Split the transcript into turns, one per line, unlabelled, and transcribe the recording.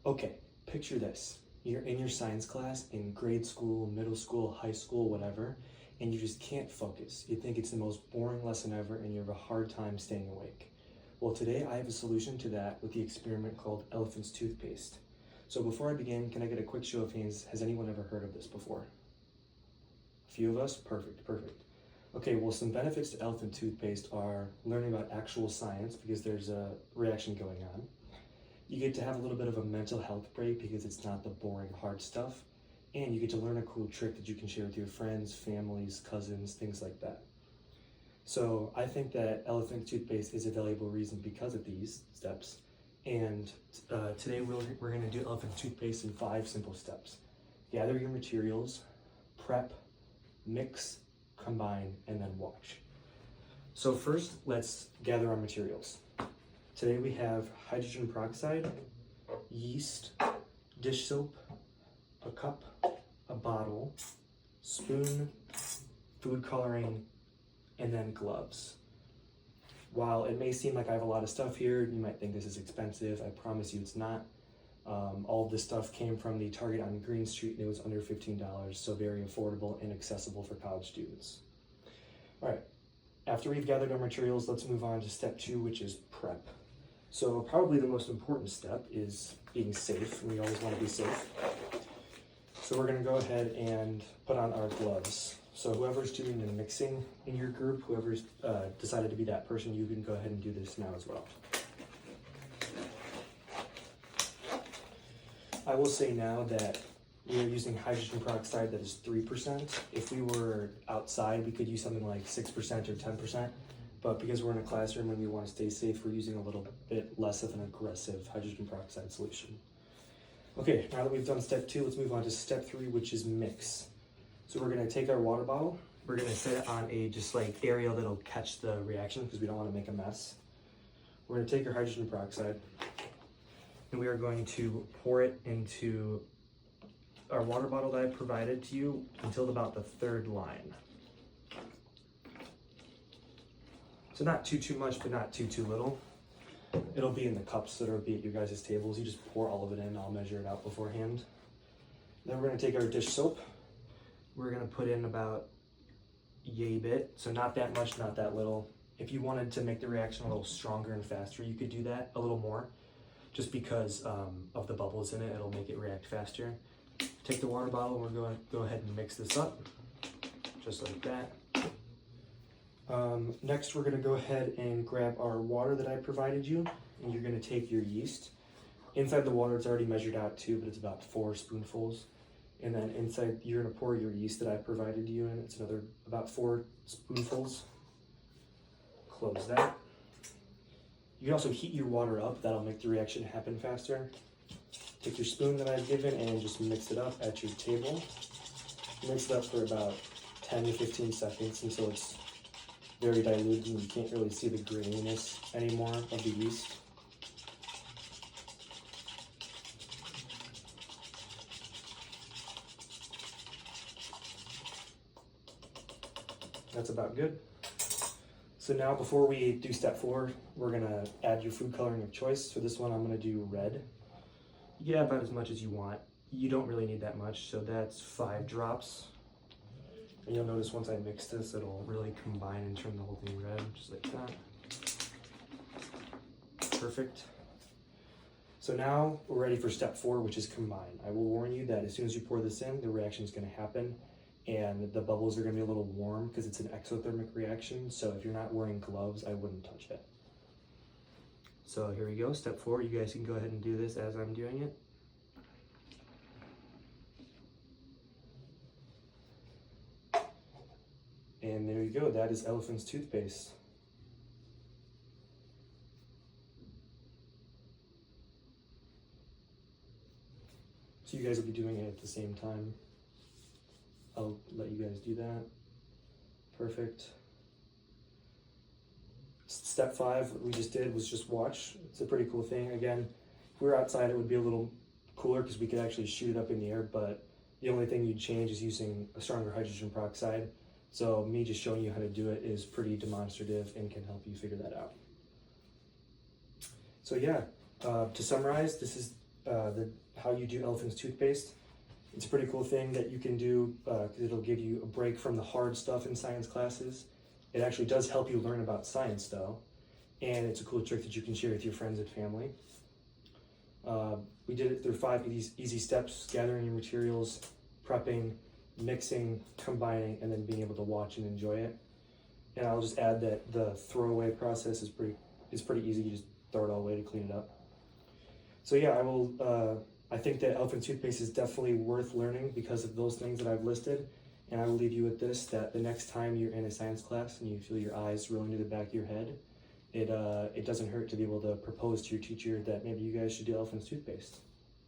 Okay, picture this. You're in your science class in grade school, middle school, high school, whatever, and you just can't focus. You think it's the most boring lesson ever and you have a hard time staying awake. Well, today I have a solution to that with the experiment called Elephant's Toothpaste. So before I begin, can I get a quick show of hands? Has anyone ever heard of this before? A few of us? Perfect, perfect. Okay, well, some benefits to elephant toothpaste are learning about actual science because there's a reaction going on. You get to have a little bit of a mental health break because it's not the boring hard stuff. And you get to learn a cool trick that you can share with your friends, families, cousins, things like that. So I think that elephant toothpaste is a valuable reason because of these steps. And today we're going to do elephant toothpaste in 5 simple steps. Gather your materials, prep, mix, combine, and then watch. So first, let's gather our materials. Today we have hydrogen peroxide, yeast, dish soap, a cup, a bottle, spoon, food coloring, and then gloves. While it may seem like I have a lot of stuff here, you might think this is expensive. I promise you it's not. All of this stuff came from the Target on Green Street and it was under $15, so very affordable and accessible for college students. All right, after we've gathered our materials, let's move on to step 2, which is prep. So probably the most important step is being safe. We always want to be safe. So we're going to go ahead and put on our gloves. So whoever's doing the mixing in your group, whoever's decided to be that person, you can go ahead and do this now as well. I will say now that we are using hydrogen peroxide that is 3%. If we were outside, we could use something like 6% or 10%. But because we're in a classroom and we want to stay safe, we're using a little bit less of an aggressive hydrogen peroxide solution. Okay, now that we've done step 2, let's move on to step 3, which is mix. So we're going to take our water bottle, we're going to set it on a just like area that'll catch the reaction because we don't want to make a mess. We're going to take our hydrogen peroxide and we are going to pour it into our water bottle that I provided to you until about the 3rd line. So not too much, but not too little. It'll be in the cups that'll be at your guys' tables. You just pour all of it in. I'll measure it out beforehand. Then we're going to take our dish soap. We're going to put in about yay bit. So not that much, not that little. If you wanted to make the reaction a little stronger and faster, you could do that a little more. Just because of the bubbles in it, it'll make it react faster. Take the water bottle and we're going to go ahead and mix this up. Just like that. Next, we're going to go ahead and grab our water that I provided you, and you're going to take your yeast. Inside the water, it's already measured out too, but it's about 4 spoonfuls. And then inside, you're going to pour your yeast that I provided you in. It's another about 4 spoonfuls. Close that. You can also heat your water up. That'll make the reaction happen faster. Take your spoon that I've given and just mix it up at your table. Mix it up for about 10 to 15 seconds until it's very diluted and you can't really see the graininess anymore of the yeast. That's about good. So now before we do step 4, we're gonna add your food coloring of choice. For this one, I'm gonna do red. Yeah, about as much as you want. You don't really need that much, so that's 5 drops. And you'll notice once I mix this, it'll really combine and turn the whole thing red, just like that. Perfect. So now we're ready for step 4, which is combine. I will warn you that as soon as you pour this in, the reaction is going to happen, and the bubbles are going to be a little warm because it's an exothermic reaction. So if you're not wearing gloves, I wouldn't touch it. So here we go, step 4. You guys can go ahead and do this as I'm doing it. And there you go, that is Elephant's toothpaste. So you guys will be doing it at the same time. I'll let you guys do that. Perfect. Step 5, what we just did was just watch. It's a pretty cool thing. Again, if we were outside, it would be a little cooler because we could actually shoot it up in the air, but the only thing you'd change is using a stronger hydrogen peroxide. So me just showing you how to do it is pretty demonstrative and can help you figure that out. So yeah, to summarize, this is how you do elephant's toothpaste. It's a pretty cool thing that you can do because it'll give you a break from the hard stuff in science classes. It actually does help you learn about science though, and it's a cool trick that you can share with your friends and family. We did it through 5 easy steps: gathering your materials, prepping, mixing, combining, and then being able to watch and enjoy it. And I'll just add that the throwaway process is pretty easy. You just throw it all away to clean it up. So yeah, I think that elephant toothpaste is definitely worth learning because of those things that I've listed. And I will leave you with this, that the next time you're in a science class and you feel your eyes rolling to the back of your head, it doesn't hurt to be able to propose to your teacher that maybe you guys should do elephant toothpaste.